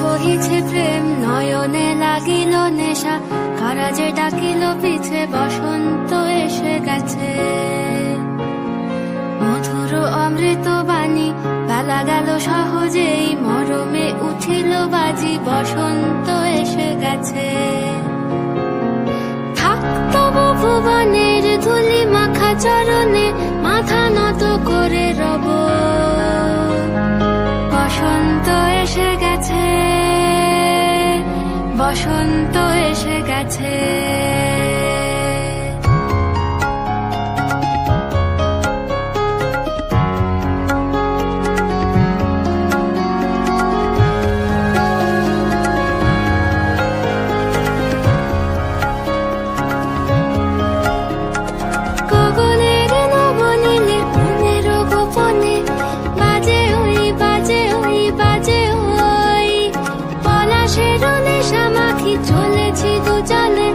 বহিছে প্রেম নয়নে লাগিল নেশা, কারা যে ডাকিল পিছে বসন্ত এসে গেছে। মধুর অমৃত বাণী বেলা গেল সহজেই, মরমে উঠিল বাজি বসন্ত এসে গেছে। থাকতব ভুবনের ধুলি মাখা চরণে, মাথা নত করে রব। বসন্ত এসে গেছে, বসন্ত এসে গেছে। চলেছি দুজনে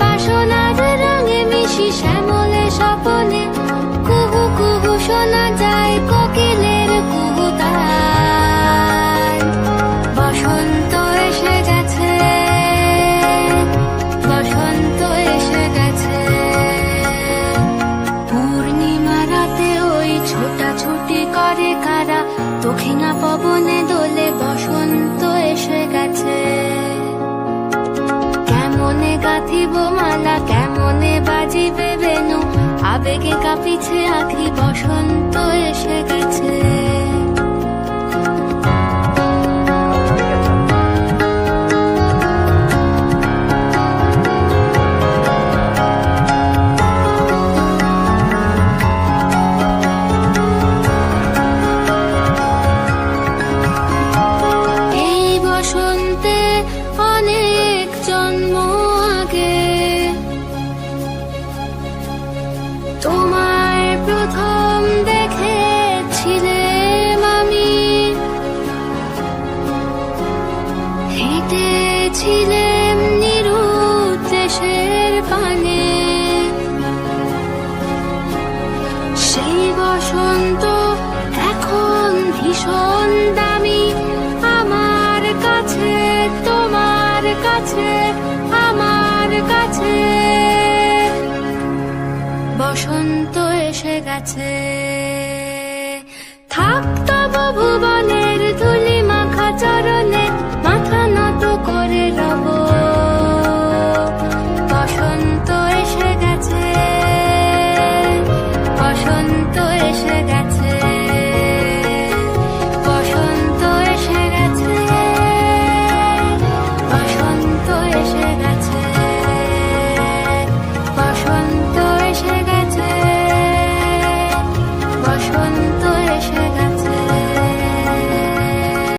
বাসনার রঙে মিশি শ্যামলে স্বপনে, কুহু কুহু শোনা যায় কোকিলের কুহুতান। বসন্ত এসে গেছে, বসন্ত এসে গেছে। পূর্ণিমা রাতে ওই ছোটাছুটি করে কারা, দক্ষিণা পবনে দোলে বসন্ত এসে গেছে। কেমনে গাঁথিব মালা, কেমনে বাজিবে বেনু, আবেগে কাঁপিছে আঁখি বসন্ত এসে গেছে। এই বসন্তে অনেক জন্ম আগে তোমায় প্রথম দেখেছিলে। বসন্ত এখন ভীষণ দামি আমার কাছে, তোমার কাছে, আমার কাছে। বসন্ত এসে গেছে।